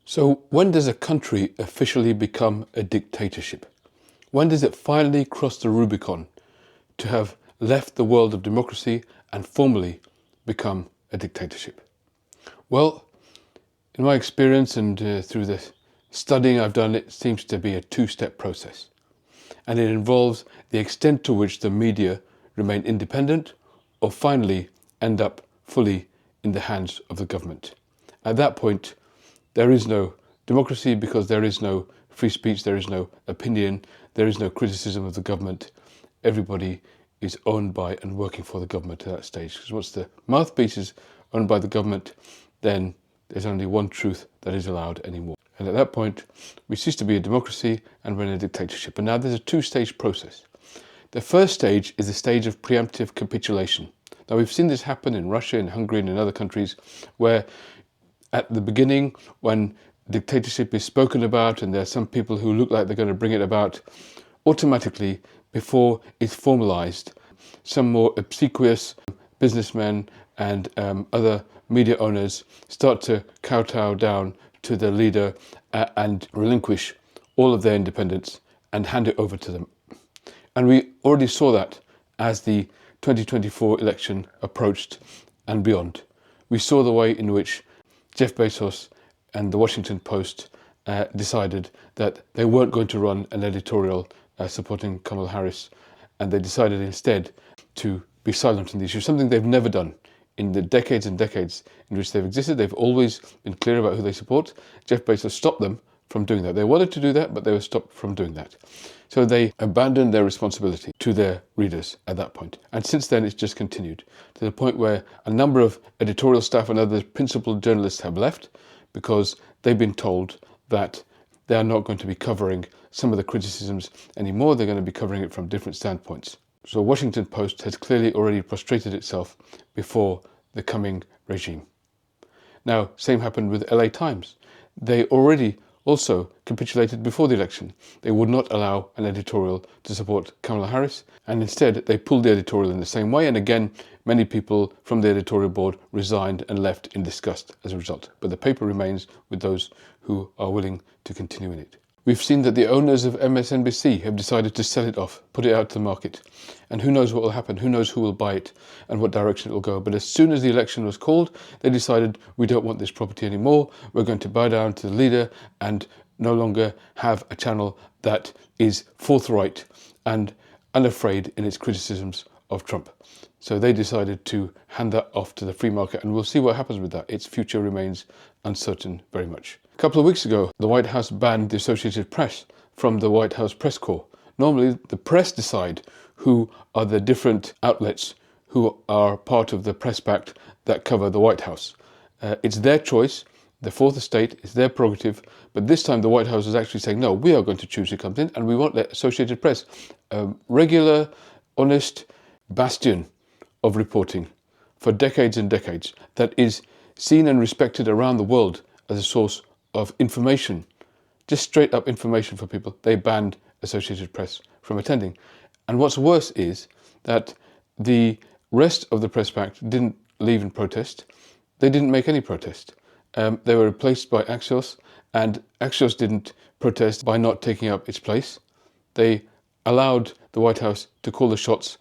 So when does a country officially become a dictatorship? When does it finally cross the Rubicon to have left the world of democracy and formally become a dictatorship? Well, in my experience and through the studying I've done, it seems to be a two-step process. And it involves the extent to which the media remain independent or finally end up fully in the hands of the government. At that point, there is no democracy because there is no free speech, there is no opinion, there is no criticism of the government. Everybody is owned by and working for the government at that stage. Because once the mouthpiece is owned by the government, then there's only one truth that is allowed anymore. And at that point, we cease to be a democracy and we're in a dictatorship. And now there's a two-stage process. The first stage is the stage of preemptive capitulation. Now we've seen this happen in Russia, in Hungary and in other countries where at the beginning, when dictatorship is spoken about and there are some people who look like they're going to bring it about, automatically, before it's formalized, some more obsequious businessmen and other media owners start to kowtow down to the leader and relinquish all of their independence and hand it over to them. And we already saw that as the 2024 election approached and beyond. We saw the way in which Jeff Bezos and the Washington Post decided that they weren't going to run an editorial supporting Kamala Harris, and they decided instead to be silent on the issue, something they've never done in the decades and decades in which they've existed. They've always been clear about who they support. Jeff Bezos stopped them from doing that. They wanted to do that, but they were stopped from doing that. So they abandoned their responsibility to their readers at that point. And since then, it's just continued to the point where a number of editorial staff and other principal journalists have left because they've been told that they are not going to be covering some of the criticisms anymore. They're going to be covering it from different standpoints. So Washington Post has clearly already prostrated itself before the coming regime. Now, same happened with LA Times. They already also capitulated before the election. They would not allow an editorial to support Kamala Harris, and instead they pulled the editorial in the same way, and again many people from the editorial board resigned and left in disgust as a result. But the paper remains with those who are willing to continue in it. We've seen that the owners of MSNBC have decided to sell it off, put it out to the market, and who knows what will happen, who knows who will buy it and what direction it will go. But as soon as the election was called, they decided we don't want this property anymore, we're going to bow down to the leader and no longer have a channel that is forthright and unafraid in its criticisms of Trump. So they decided to hand that off to the free market, and we'll see what happens with that. Its future remains uncertain very much. A couple of weeks ago, the White House banned the Associated Press from the White House press corps. Normally, the press decide who are the different outlets who are part of the press pact that cover the White House. It's their choice. The Fourth Estate is their prerogative, but this time the White House is actually saying, no, we are going to choose who comes in, and we want the Associated Press, a regular, honest bastion of reporting for decades and decades that is seen and respected around the world as a source of information, just straight up information for people. They banned Associated Press from attending. And what's worse is that the rest of the press pact didn't leave in protest. They didn't make any protest. They were replaced by Axios, and Axios didn't protest by not taking up its place. They allowed the White House to call the shots,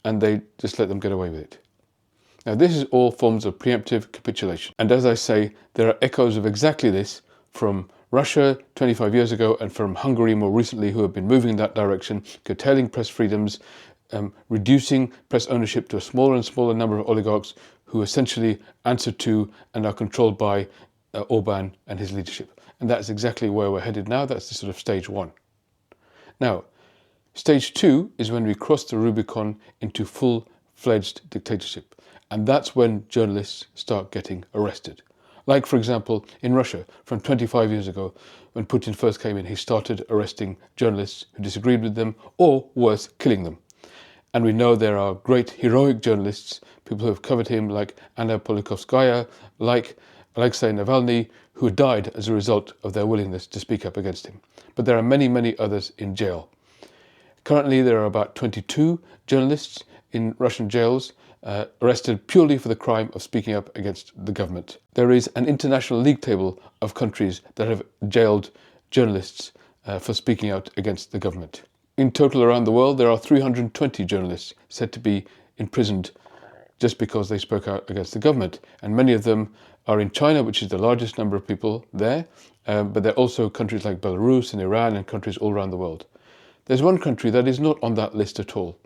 and they just let them get away with it. Now, this is all forms of preemptive capitulation. And as I say, there are echoes of exactly this from Russia 25 years ago and from Hungary more recently, who have been moving in that direction, curtailing press freedoms, reducing press ownership to a smaller and smaller number of oligarchs who essentially answer to and are controlled by Orban and his leadership. And that's exactly where we're headed now. That's the sort of stage one. Now, stage two is when we cross the Rubicon into full-fledged dictatorship. And that's when journalists start getting arrested. Like, for example, in Russia, from 25 years ago, when Putin first came in, he started arresting journalists who disagreed with them, or worse, killing them. And we know there are great heroic journalists, people who have covered him, like Anna Politkovskaya, like Alexei Navalny, who died as a result of their willingness to speak up against him. But there are many, many others in jail. Currently, there are about 22 journalists in Russian jails, arrested purely for the crime of speaking up against the government. There is an international league table of countries that have jailed journalists for speaking out against the government. In total around the world, there are 320 journalists said to be imprisoned just because they spoke out against the government. And many of them are in China, which is the largest number of people there, but there are also countries like Belarus and Iran and countries all around the world. There's one country that is not on that list at all,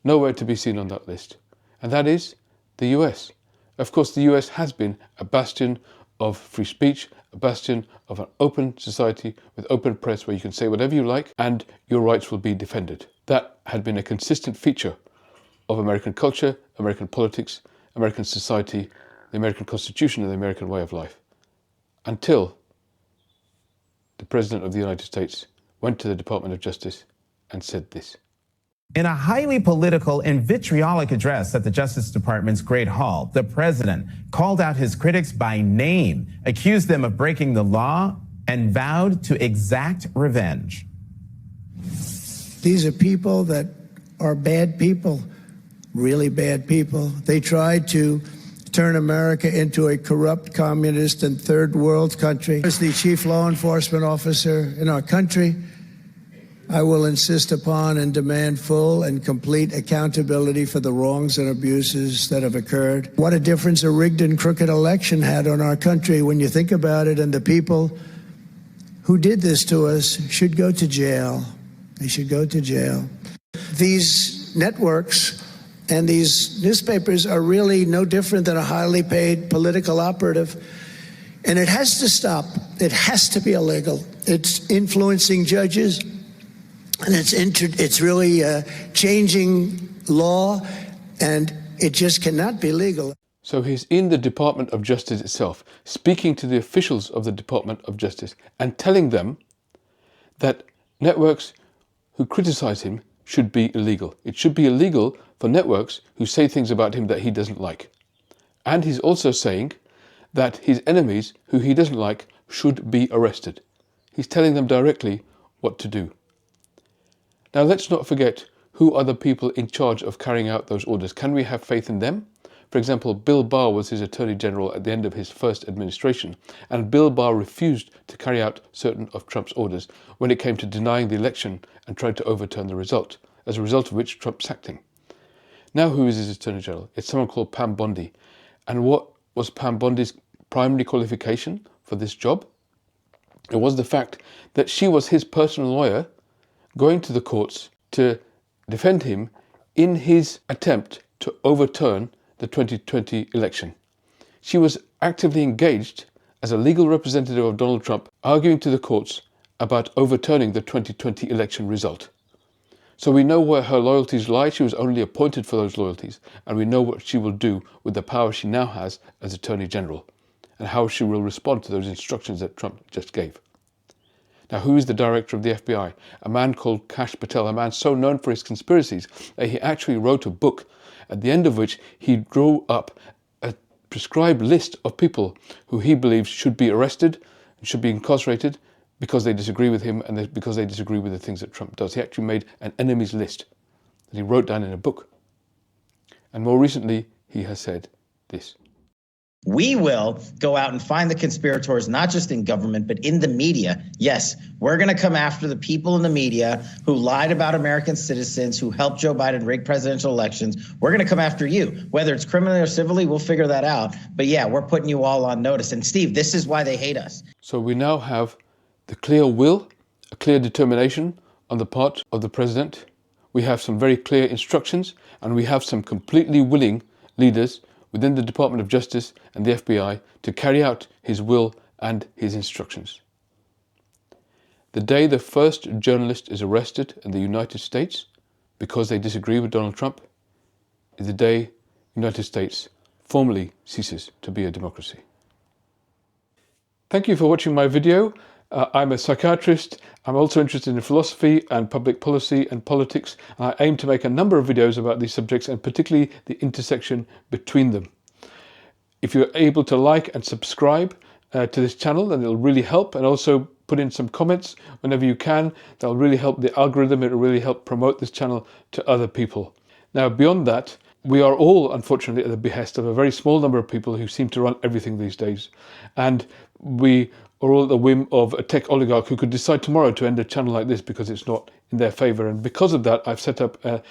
nowhere to be seen on that list, and that is the US. Of course, the US has been a bastion of free speech, a bastion of an open society with open press where you can say whatever you like and your rights will be defended. That had been a consistent feature of American culture, American politics, American society, the American Constitution and the American way of life. Until the President of the United States went to the Department of Justice and said this. In a highly political and vitriolic address at the Justice Department's Great Hall, the president called out his critics by name, accused them of breaking the law, and vowed to exact revenge. These are people that are bad people, really bad people. They tried to turn America into a corrupt, communist, and third world country. As the chief law enforcement officer in our country, I will insist upon and demand full and complete accountability for the wrongs and abuses that have occurred. What a difference a rigged and crooked election had on our country when you think about it, and the people who did this to us should go to jail. They should go to jail. These networks and these newspapers are really no different than a highly paid political operative. And it has to stop. It has to be illegal. It's influencing judges, and it's really changing law, and it just cannot be legal. So he's in the Department of Justice itself, speaking to the officials of the Department of Justice and telling them that networks who criticize him should be illegal. It should be illegal for networks who say things about him that he doesn't like. And he's also saying that his enemies who he doesn't like should be arrested. He's telling them directly what to do. Now let's not forget who are the people in charge of carrying out those orders. Can we have faith in them? For example, Bill Barr was his Attorney General at the end of his first administration, and Bill Barr refused to carry out certain of Trump's orders when it came to denying the election and tried to overturn the result, as a result of which Trump sacked him. Now who is his Attorney General? It's someone called Pam Bondi. And what was Pam Bondi's primary qualification for this job? It was the fact that she was his personal lawyer going to the courts to defend him in his attempt to overturn the 2020 election. She was actively engaged as a legal representative of Donald Trump, arguing to the courts about overturning the 2020 election result. So we know where her loyalties lie. She was only appointed for those loyalties, and we know what she will do with the power she now has as Attorney General, and how she will respond to those instructions that Trump just gave. Now, who is the director of the FBI? A man called Kash Patel, a man so known for his conspiracies that he actually wrote a book at the end of which he drew up a prescribed list of people who he believes should be arrested and should be incarcerated because they disagree with him and because they disagree with the things that Trump does. He actually made an enemies list that he wrote down in a book. And more recently, he has said this. We will go out and find the conspirators, not just in government, but in the media. Yes, we're going to come after the people in the media who lied about American citizens, who helped Joe Biden rig presidential elections. We're going to come after you. Whether it's criminally or civilly, we'll figure that out. But yeah, we're putting you all on notice. And Steve, this is why they hate us. So we now have the clear will, a clear determination on the part of the president. We have some very clear instructions, and we have some completely willing leaders within the Department of Justice and the FBI to carry out his will and his instructions. The day the first journalist is arrested in the United States because they disagree with Donald Trump is the day the United States formally ceases to be a democracy. Thank you for watching my video. I'm a psychiatrist. I'm also interested in philosophy and public policy and politics. And I aim to make a number of videos about these subjects, and particularly the intersection between them. If you're able to like and subscribe to this channel, then it'll really help. And also put in some comments whenever you can. That'll really help the algorithm. It'll really help promote this channel to other people. Now, beyond that, we are all, unfortunately, at the behest of a very small number of people who seem to run everything these days. And we are all at the whim of a tech oligarch who could decide tomorrow to end a channel like this because it's not in their favor. And because of that, I've set up a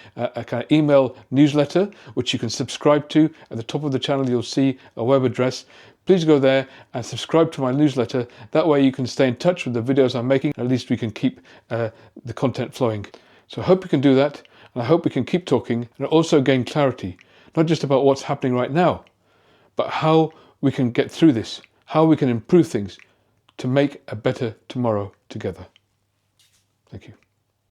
kind of email newsletter, which you can subscribe to. At the top of the channel, you'll see a web address. Please go there and subscribe to my newsletter. That way you can stay in touch with the videos I'm making. At least we can keep the content flowing. So I hope you can do that. And I hope we can keep talking and also gain clarity, not just about what's happening right now, but how we can get through this, how we can improve things to make a better tomorrow together. Thank you.